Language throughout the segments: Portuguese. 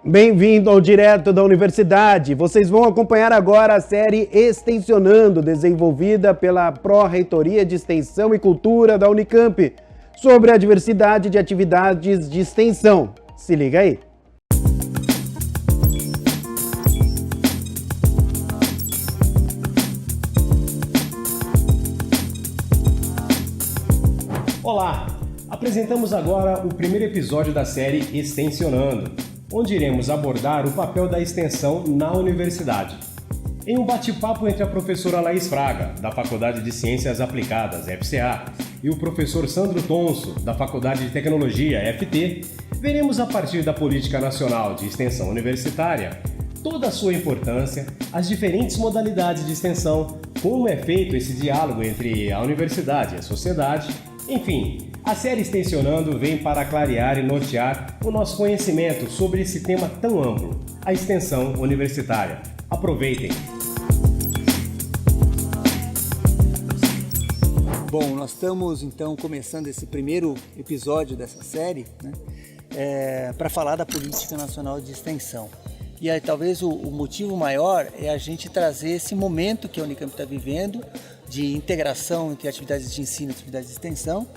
Bem-vindo ao Direto da Universidade. Vocês vão acompanhar agora a série Extensionando, desenvolvida pela Pró-Reitoria de Extensão e Cultura da Unicamp, sobre a diversidade de atividades de extensão. Se liga aí. Olá! Apresentamos agora o primeiro episódio da série Extensionando, onde iremos abordar o papel da extensão na universidade. Em um bate-papo entre a professora Laís Fraga, da Faculdade de Ciências Aplicadas, FCA, e o professor Sandro Tonso, da Faculdade de Tecnologia, FT, veremos a partir da Política Nacional de Extensão Universitária toda a sua importância, as diferentes modalidades de extensão, como é feito esse diálogo entre a universidade e a sociedade. Enfim, a série Extensionando vem para clarear e nortear o nosso conhecimento sobre esse tema tão amplo, a extensão universitária. Aproveitem! Bom, nós estamos então começando esse primeiro episódio dessa série, para falar da Política Nacional de Extensão. E aí, talvez o motivo maior é a gente trazer esse momento que a Unicamp está vivendo, de integração entre atividades de ensino e atividades de extensão,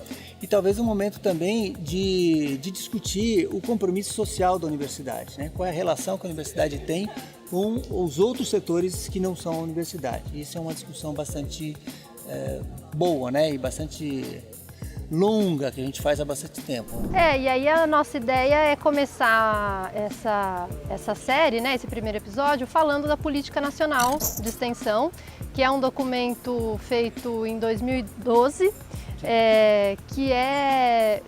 e talvez um momento também de discutir o compromisso social da universidade, qual é a relação que a universidade tem com os outros setores que não são a universidade. Isso é uma discussão bastante boa, e bastante longa, que a gente faz há bastante tempo. E aí a nossa ideia é começar essa série, esse primeiro episódio, falando da Política Nacional de Extensão, que é um documento feito em 2012, que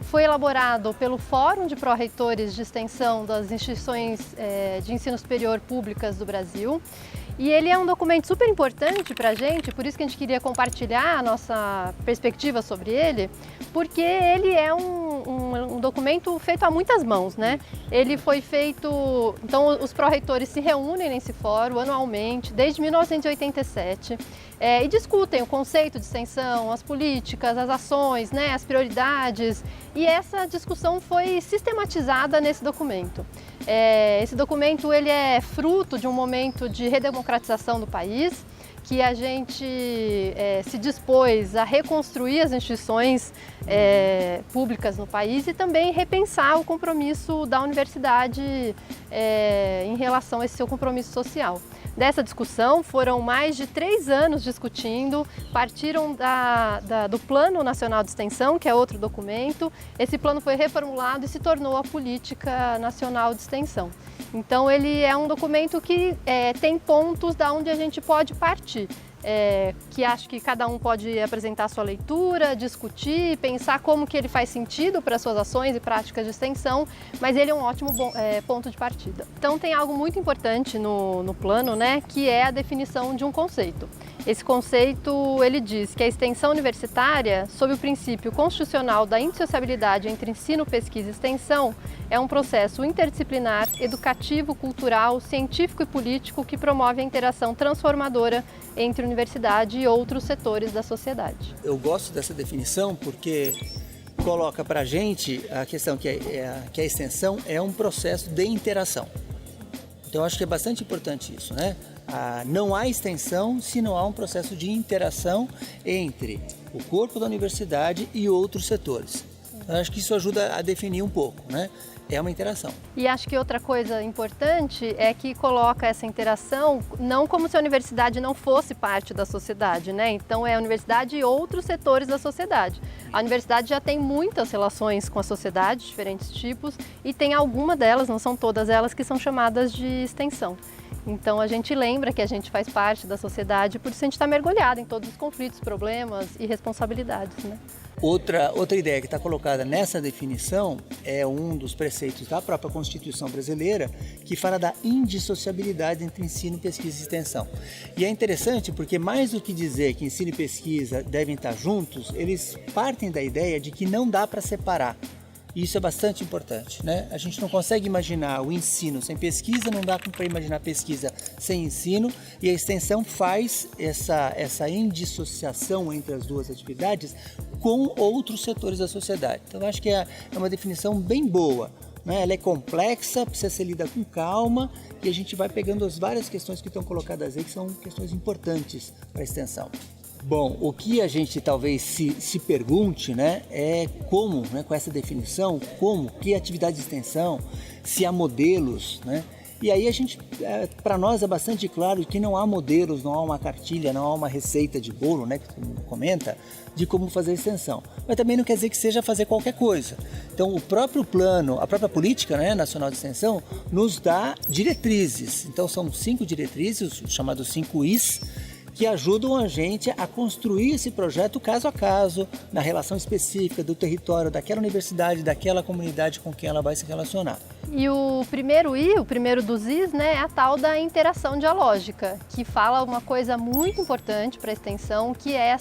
foi elaborado pelo Fórum de Pró-Reitores de Extensão das instituições de ensino superior públicas do Brasil. E ele é um documento super importante para a gente, por isso que a gente queria compartilhar a nossa perspectiva sobre ele, porque ele é um documento feito a muitas mãos, Ele foi feito... Então, os pró-reitores se reúnem nesse fórum anualmente, desde 1987, e discutem o conceito de extensão, as políticas, as ações, as prioridades, e essa discussão foi sistematizada nesse documento. Esse documento ele é fruto de um momento de redemocratização do país, que a gente se dispôs a reconstruir as instituições públicas no país e também repensar o compromisso da universidade em relação a esse seu compromisso social. Dessa discussão foram mais de 3 anos discutindo, partiram do Plano Nacional de Extensão, que é outro documento. Esse plano foi reformulado e se tornou a Política Nacional de Extensão. Então ele é um documento que tem pontos da onde a gente pode partir, que acho que cada um pode apresentar a sua leitura, discutir, pensar como que ele faz sentido para as suas ações e práticas de extensão, mas ele é um ótimo ponto de partida. Então tem algo muito importante no plano, que é a definição de um conceito. Esse conceito, ele diz que a extensão universitária, sob o princípio constitucional da indissociabilidade entre ensino, pesquisa e extensão, é um processo interdisciplinar, educativo, cultural, científico e político que promove a interação transformadora entre universidade e outros setores da sociedade. Eu gosto dessa definição porque coloca para a gente a questão que a extensão é um processo de interação. Então eu acho que é bastante importante isso, Não há extensão se não há um processo de interação entre o corpo da universidade e outros setores. Eu acho que isso ajuda a definir um pouco, É uma interação. E acho que outra coisa importante é que coloca essa interação não como se a universidade não fosse parte da sociedade, Então é a universidade e outros setores da sociedade. A universidade já tem muitas relações com a sociedade, diferentes tipos, e tem alguma delas, não são todas elas, que são chamadas de extensão. Então a gente lembra que a gente faz parte da sociedade, por isso a gente está mergulhado em todos os conflitos, problemas e responsabilidades, Outra ideia que está colocada nessa definição é um dos preceitos da própria Constituição brasileira, que fala da indissociabilidade entre ensino, pesquisa e extensão. E é interessante porque, mais do que dizer que ensino e pesquisa devem estar juntos, eles partem da ideia de que não dá para separar. E isso é bastante importante, A gente não consegue imaginar o ensino sem pesquisa, não dá para imaginar pesquisa sem ensino, e a extensão faz essa indissociação entre as duas atividades com outros setores da sociedade. Então, eu acho que é uma definição bem boa, né? Ela é complexa, precisa ser lida com calma e a gente vai pegando as várias questões que estão colocadas aí, que são questões importantes para a extensão. Bom, o que a gente talvez se pergunte, né, é como, né, com essa definição, que atividade de extensão, se há modelos, né? E aí para nós é bastante claro que não há modelos, não há uma cartilha, não há uma receita de bolo, né, que comenta, de como fazer a extensão. Mas também não quer dizer que seja fazer qualquer coisa. Então o próprio plano, a própria política, né, nacional de extensão, nos dá diretrizes. Então são 5 diretrizes, os chamados 5 Is, que ajudam a gente a construir esse projeto caso a caso, na relação específica do território, daquela universidade, daquela comunidade com quem ela vai se relacionar. E o primeiro I, o primeiro dos Is, né, é a tal da interação dialógica, que fala uma coisa muito importante para a extensão, que é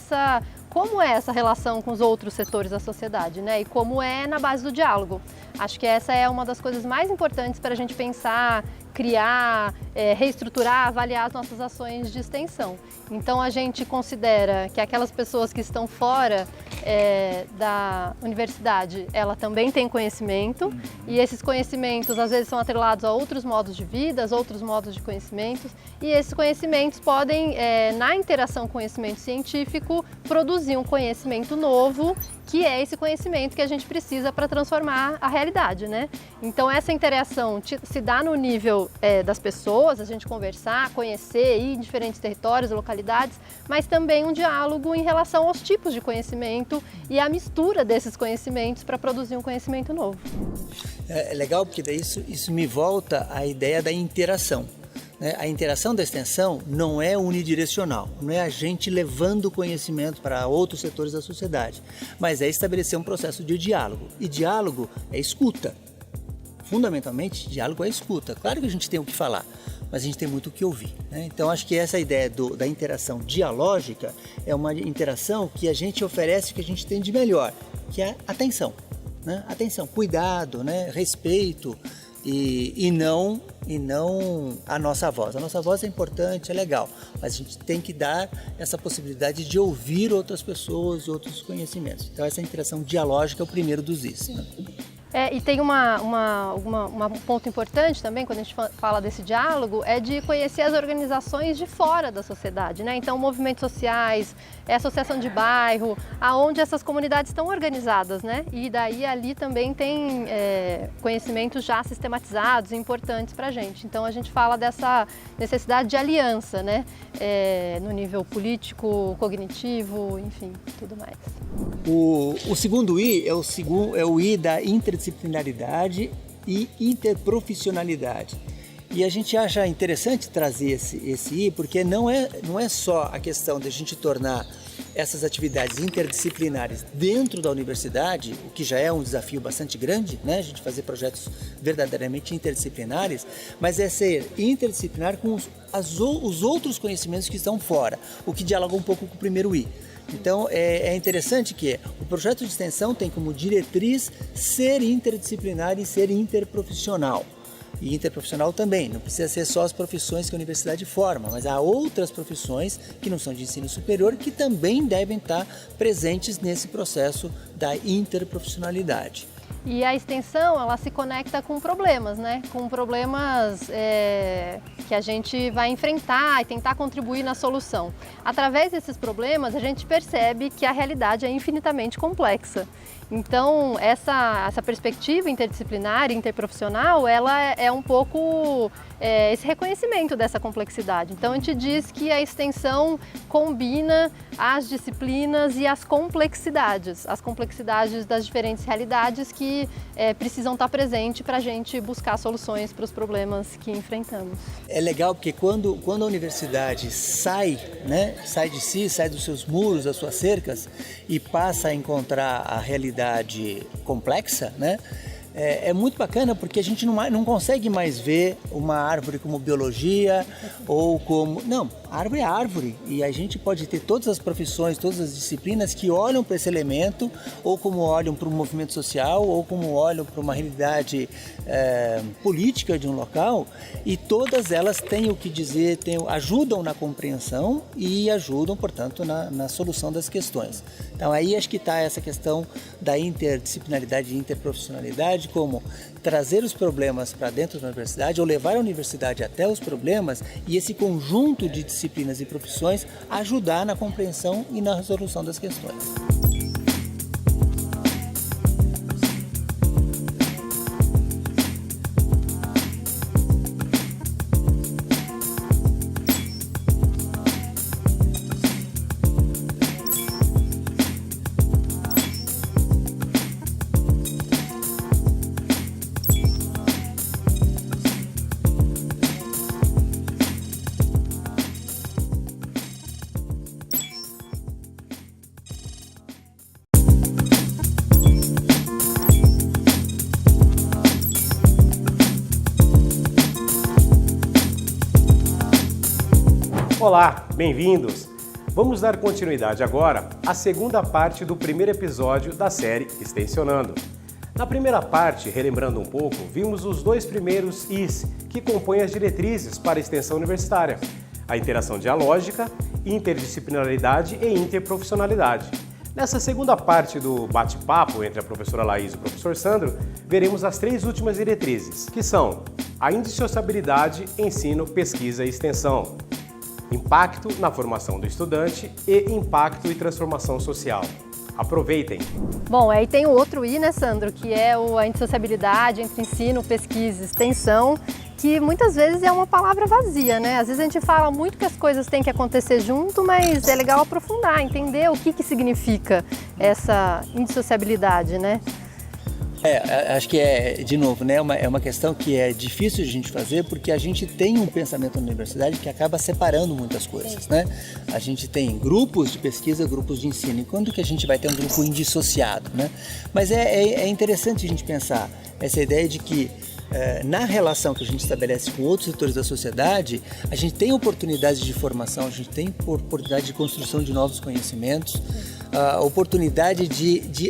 como é essa relação com os outros setores da sociedade, né, e como é na base do diálogo. Acho que essa é uma das coisas mais importantes para a gente pensar, criar, reestruturar, avaliar as nossas ações de extensão. Então a gente considera que aquelas pessoas que estão fora da universidade, ela também tem conhecimento, e esses conhecimentos às vezes são atrelados a outros modos de vida, a outros modos de conhecimentos, e esses conhecimentos podem, na interação com o conhecimento científico, produzir um conhecimento novo, que é esse conhecimento que a gente precisa para transformar a realidade, né? Então essa interação se dá no nível das pessoas, a gente conversar, conhecer, ir em diferentes territórios, localidades, mas também um diálogo em relação aos tipos de conhecimento e a mistura desses conhecimentos para produzir um conhecimento novo. É legal porque daí isso me volta à ideia da interação. A interação da extensão não é unidirecional, não é a gente levando conhecimento para outros setores da sociedade, mas é estabelecer um processo de diálogo. E diálogo é escuta. Fundamentalmente, diálogo é escuta. Claro que a gente tem o que falar, mas a gente tem muito o que ouvir, né? Então, acho que essa ideia da interação dialógica é uma interação que a gente oferece o que a gente tem de melhor, que é atenção, né? Atenção, cuidado, né? Respeito. E não a nossa voz. A nossa voz é importante, é legal, mas a gente tem que dar essa possibilidade de ouvir outras pessoas e outros conhecimentos. Então essa interação dialógica é o primeiro dos Is, né? E tem um ponto importante também, quando a gente fala desse diálogo, é de conhecer as organizações de fora da sociedade, né? Então, movimentos sociais, associação de bairro, aonde essas comunidades estão organizadas, né? E daí ali também tem conhecimentos já sistematizados e importantes para a gente. Então, a gente fala dessa necessidade de aliança, né? No nível político, cognitivo, enfim, tudo mais. O segundo I é o I da interdisciplinaridade e interprofissionalidade. E a gente acha interessante trazer esse I, porque não é só a questão de a gente tornar essas atividades interdisciplinares dentro da universidade, o que já é um desafio bastante grande, né? A gente fazer projetos verdadeiramente interdisciplinares, mas é ser interdisciplinar com os outros conhecimentos que estão fora, o que dialoga um pouco com o primeiro I. Então é interessante que o projeto de extensão tem como diretriz ser interdisciplinar e ser interprofissional. E interprofissional também, não precisa ser só as profissões que a universidade forma, mas há outras profissões que não são de ensino superior que também devem estar presentes nesse processo da interprofissionalidade. E a extensão, ela se conecta com problemas, né? Com problemas que a gente vai enfrentar e tentar contribuir na solução. Através desses problemas, a gente percebe que a realidade é infinitamente complexa. Então, essa perspectiva interdisciplinar e interprofissional, ela é um pouco esse reconhecimento dessa complexidade. Então, a gente diz que a extensão combina as disciplinas e as complexidades das diferentes realidades que precisam estar presentes para a gente buscar soluções para os problemas que enfrentamos. É legal porque quando a universidade sai de si, sai dos seus muros, das suas cercas e passa a encontrar a realidade complexa, né? É muito bacana porque a gente não consegue mais ver uma árvore como biologia ou como... Não, árvore é árvore e a gente pode ter todas as profissões, todas as disciplinas que olham para esse elemento ou como olham para um movimento social ou como olham para uma realidade política de um local e todas elas têm o que dizer, ajudam na compreensão e ajudam, portanto, na solução das questões. Então aí acho que está essa questão da interdisciplinaridade e interprofissionalidade universidade como trazer os problemas para dentro da universidade ou levar a universidade até os problemas e esse conjunto de disciplinas e profissões ajudar na compreensão e na resolução das questões. Olá, bem-vindos! Vamos dar continuidade agora à segunda parte do primeiro episódio da série Extensionando. Na primeira parte, relembrando um pouco, vimos os 2 primeiros Is que compõem as diretrizes para a extensão universitária: a interação dialógica, interdisciplinaridade e interprofissionalidade. Nessa segunda parte do bate-papo entre a professora Laís e o professor Sandro, veremos as 3 últimas diretrizes, que são a indissociabilidade, ensino, pesquisa e extensão, impacto na formação do estudante e impacto e transformação social. Aproveitem! Bom, aí tem o outro I, né, Sandro, que é a indissociabilidade entre ensino, pesquisa e extensão, que muitas vezes é uma palavra vazia, né? Às vezes a gente fala muito que as coisas têm que acontecer junto, mas é legal aprofundar, entender o que significa essa indissociabilidade, né? Acho que de novo, né, é uma questão que é difícil de a gente fazer porque a gente tem um pensamento na universidade que acaba separando muitas coisas, né? A gente tem grupos de pesquisa, grupos de ensino, e quando que a gente vai ter um grupo indissociado, né? Mas é interessante a gente pensar essa ideia de que na relação que a gente estabelece com outros setores da sociedade, a gente tem oportunidades de formação, a gente tem oportunidade de construção de novos conhecimentos, a oportunidade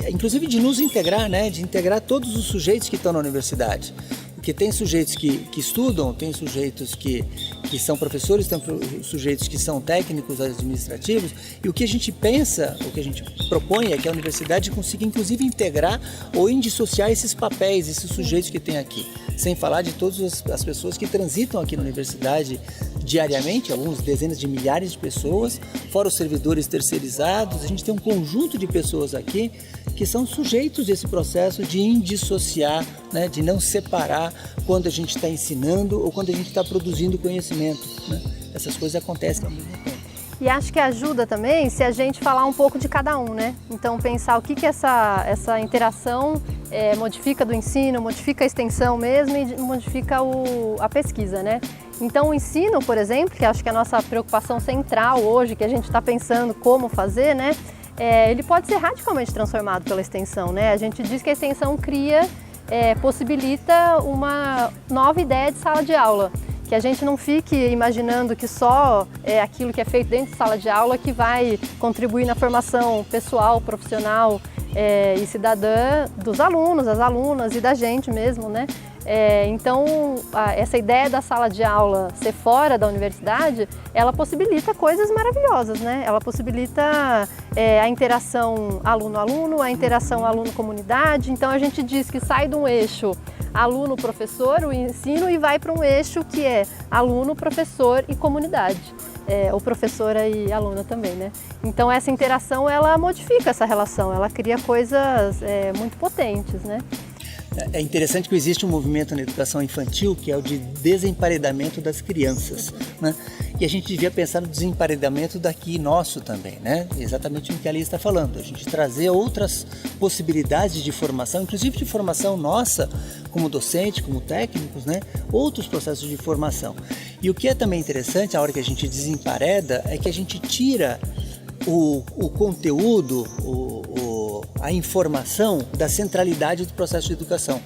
inclusive de nos integrar, né? De integrar todos os sujeitos que estão na universidade. Porque tem sujeitos que estudam, tem sujeitos que são professores, tem sujeitos que são técnicos administrativos, e o que a gente pensa, o que a gente propõe é que a universidade consiga inclusive integrar ou indissociar esses papéis, esses sujeitos que tem aqui, sem falar de todas as pessoas que transitam aqui na universidade diariamente, algumas dezenas de milhares de pessoas, fora os servidores terceirizados. A gente tem um conjunto de pessoas aqui que são sujeitos desse processo de indissociar, né, de não separar quando a gente está ensinando ou quando a gente está produzindo conhecimento, né? Essas coisas acontecem ao mesmo tempo. E acho que ajuda também se a gente falar um pouco de cada um, né? Então pensar o que essa interação modifica do ensino, modifica a extensão mesmo e modifica a pesquisa, né? Então o ensino, por exemplo, que acho que é a nossa preocupação central hoje, que a gente está pensando como fazer, né? Ele pode ser radicalmente transformado pela extensão, né? A gente diz que a extensão possibilita uma nova ideia de sala de aula, que a gente não fique imaginando que só aquilo que é feito dentro de sala de aula que vai contribuir na formação pessoal, profissional e cidadã dos alunos, das alunas e da gente mesmo, né? Então, essa ideia da sala de aula ser fora da universidade, ela possibilita coisas maravilhosas, né? Ela possibilita a interação aluno-aluno, a interação aluno-comunidade. Então, a gente diz que sai de um eixo aluno-professor, o ensino, e vai para um eixo que é aluno, professor e comunidade. Ou professora e aluna também, né? Então, essa interação, ela modifica essa relação, ela cria coisas muito potentes, né? É interessante que existe um movimento na educação infantil que é o de desemparedamento das crianças, né? E a gente devia pensar no desemparedamento daqui nosso também, né? Exatamente o que a Alice está falando, a gente trazer outras possibilidades de formação, inclusive de formação nossa, como docente, como técnicos, né? Outros processos de formação. E o que é também interessante, a hora que a gente desempareda, é que a gente tira o conteúdo, a informação da centralidade do processo de educação.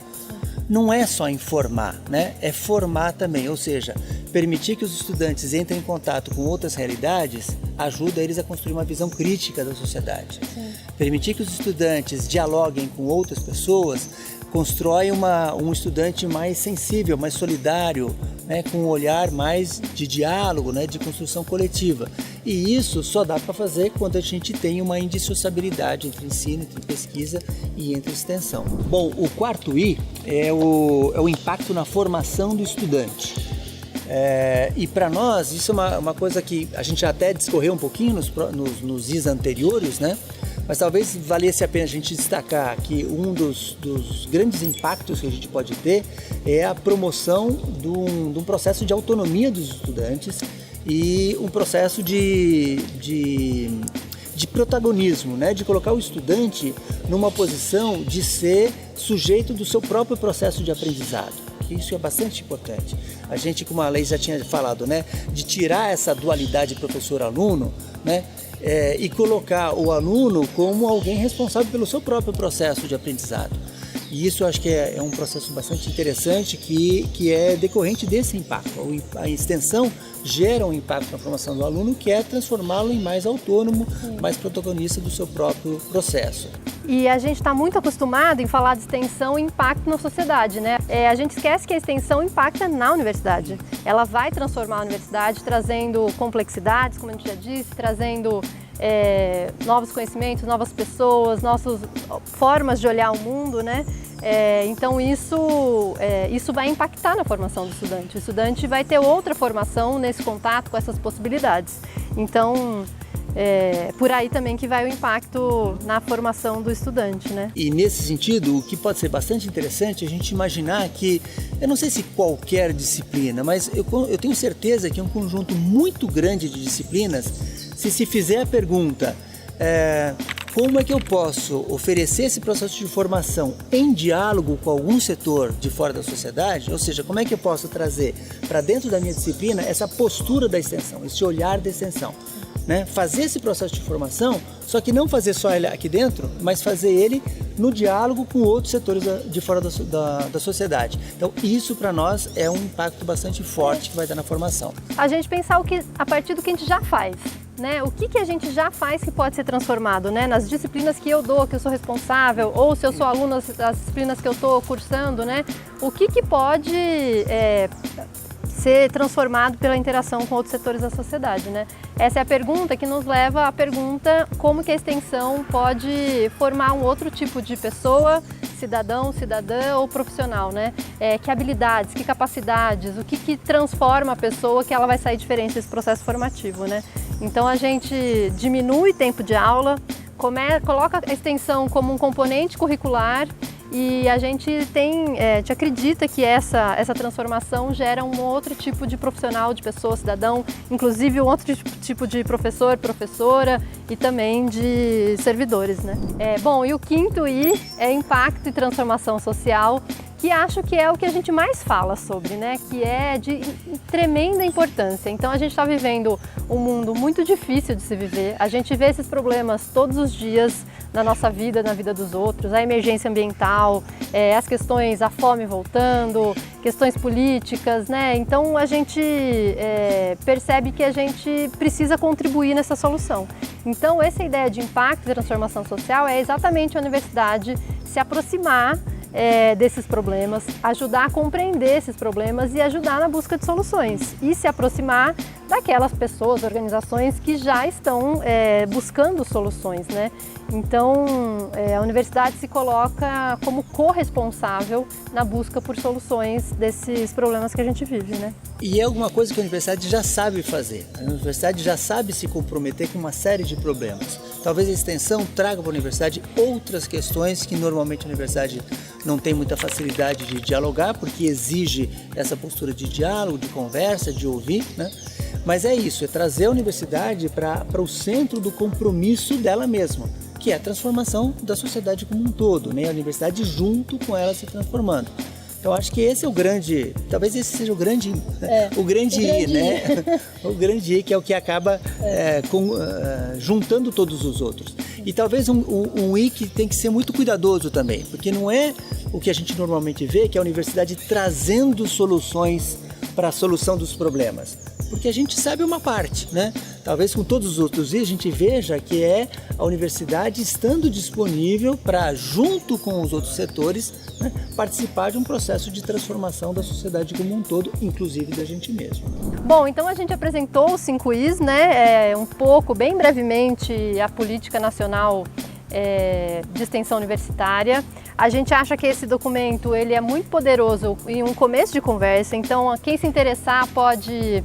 Não é só informar, né? É formar também, ou seja, permitir que os estudantes entrem em contato com outras realidades ajuda eles a construir uma visão crítica da sociedade. Sim. Permitir que os estudantes dialoguem com outras pessoas constrói um estudante mais sensível, mais solidário, né, com um olhar mais de diálogo, né, de construção coletiva. E isso só dá para fazer quando a gente tem uma indissociabilidade entre ensino, entre pesquisa e entre extensão. Bom, o quarto I é o impacto na formação do estudante. E para nós, isso é uma coisa que a gente até discorreu um pouquinho nos Is anteriores, né? Mas talvez valesse a pena a gente destacar que um dos grandes impactos que a gente pode ter é a promoção de um processo de autonomia dos estudantes e um processo de protagonismo, né? De colocar o estudante numa posição de ser sujeito do seu próprio processo de aprendizado. Isso é bastante importante. A gente, como a Lei já tinha falado, né? De tirar essa dualidade professor-aluno, né? E colocar o aluno como alguém responsável pelo seu próprio processo de aprendizado. E isso eu acho que é um processo bastante interessante que é decorrente desse impacto. A extensão gera um impacto na formação do aluno, que é transformá-lo em mais autônomo, mais protagonista do seu próprio processo. E a gente está muito acostumado em falar de extensão e impacto na sociedade, né? A gente esquece que a extensão impacta na universidade. Ela vai transformar a universidade, trazendo complexidades, como a gente já disse, trazendo novos conhecimentos, novas pessoas, novas formas de olhar o mundo, né? Então isso vai impactar na formação do estudante. O estudante vai ter outra formação nesse contato com essas possibilidades. Então, por aí também que vai o impacto na formação do estudante, né? E nesse sentido, o que pode ser bastante interessante é a gente imaginar que, eu não sei se qualquer disciplina, mas eu tenho certeza que é um conjunto muito grande de disciplinas. Se fizer a pergunta, como é que eu posso oferecer esse processo de formação em diálogo com algum setor de fora da sociedade, ou seja, como é que eu posso trazer para dentro da minha disciplina essa postura da extensão, esse olhar da extensão, né? Fazer esse processo de formação, só que não fazer só ele aqui dentro, mas fazer ele no diálogo com outros setores de fora da sociedade. Então isso para nós é um impacto bastante forte que vai dar na formação. A gente pensar a partir do que a gente já faz. Né? O que a gente já faz que pode ser transformado, né? Nas disciplinas que eu dou, que eu sou responsável, ou se eu sou aluno das disciplinas que eu estou cursando, né? O que pode ser transformado pela interação com outros setores da sociedade, né? Essa é a pergunta que nos leva à pergunta como que a extensão pode formar um outro tipo de pessoa, cidadão, cidadã ou profissional, né? Que habilidades, que capacidades, o que transforma a pessoa que ela vai sair diferente desse processo formativo, né? Então a gente diminui tempo de aula, coloca a extensão como um componente curricular e a gente acredita que essa transformação gera um outro tipo de profissional, de pessoa, cidadão, inclusive um outro tipo de professor, professora e também de servidores, né? Bom, e o quinto I é impacto e transformação social, que acho que é o que a gente mais fala sobre, né? Que é de tremenda importância. Então a gente está vivendo um mundo muito difícil de se viver, a gente vê esses problemas todos os dias na nossa vida, na vida dos outros, a emergência ambiental, as questões, a fome voltando, questões políticas, né? Então a gente percebe que a gente precisa contribuir nessa solução. Então essa ideia de impacto e transformação social é exatamente a universidade se aproximar desses problemas, ajudar a compreender esses problemas e ajudar na busca de soluções e se aproximar daquelas pessoas, organizações que já estão buscando soluções, né? Então, a universidade se coloca como corresponsável na busca por soluções desses problemas que a gente vive, né? E é alguma coisa que a universidade já sabe fazer. A universidade já sabe se comprometer com uma série de problemas. Talvez a extensão traga para a universidade outras questões que normalmente a universidade não tem muita facilidade de dialogar, porque exige essa postura de diálogo, de conversa, de ouvir, né? Mas é isso, é trazer a universidade para o centro do compromisso dela mesma, que é a transformação da sociedade como um todo, né? A universidade junto com ela se transformando. Então acho que esse é o grande, talvez esse seja o grande I, né? O grande I, que é o que acaba juntando todos os outros. E talvez um I que tem que ser muito cuidadoso também, porque não é o que a gente normalmente vê, que é a universidade trazendo soluções para a solução dos problemas? Porque a gente sabe uma parte, né? Talvez com todos os outros dias a gente veja que é a universidade estando disponível para, junto com os outros setores, né, participar de um processo de transformação da sociedade como um todo, inclusive da gente mesmo. Bom, então a gente apresentou os 5 Is, né? Um pouco, bem brevemente, a política nacional de extensão universitária. A gente acha que esse documento ele é muito poderoso e um começo de conversa, então quem se interessar pode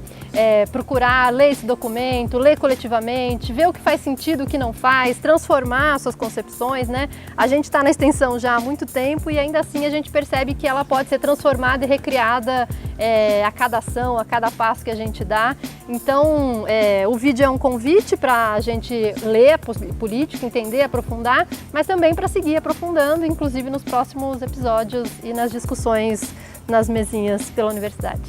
procurar ler esse documento, ler coletivamente, ver o que faz sentido, o que não faz, transformar suas concepções, né? A gente está na extensão já há muito tempo e ainda assim a gente percebe que ela pode ser transformada e recriada a cada ação, a cada passo que a gente dá. Então, o vídeo é um convite para a gente ler a política, entender, aprofundar, mas também para seguir aprofundando, inclusive nos próximos episódios e nas discussões nas mesinhas pela universidade.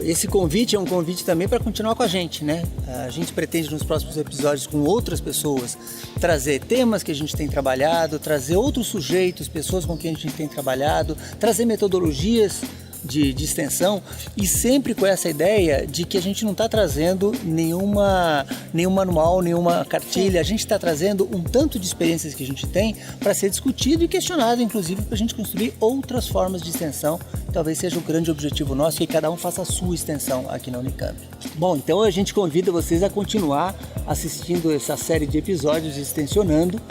Esse convite é um convite também para continuar com a gente, né? A gente pretende nos próximos episódios com outras pessoas trazer temas que a gente tem trabalhado, trazer outros sujeitos, pessoas com quem a gente tem trabalhado, trazer metodologias de extensão e sempre com essa ideia de que a gente não está trazendo nenhum manual, nenhuma cartilha, a gente está trazendo um tanto de experiências que a gente tem para ser discutido e questionado, inclusive para a gente construir outras formas de extensão. Talvez seja o grande objetivo nosso, que cada um faça a sua extensão aqui na Unicamp. Bom, então a gente convida vocês a continuar assistindo essa série de episódios de Extensionando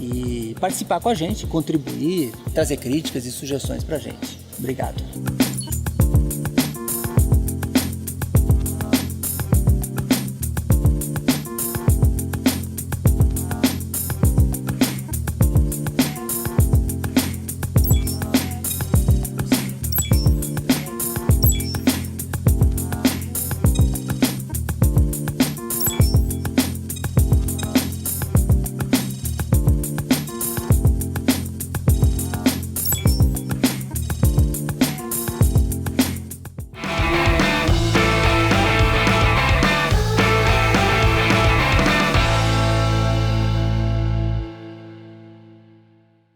e participar com a gente, contribuir, trazer críticas e sugestões para a gente. Obrigado.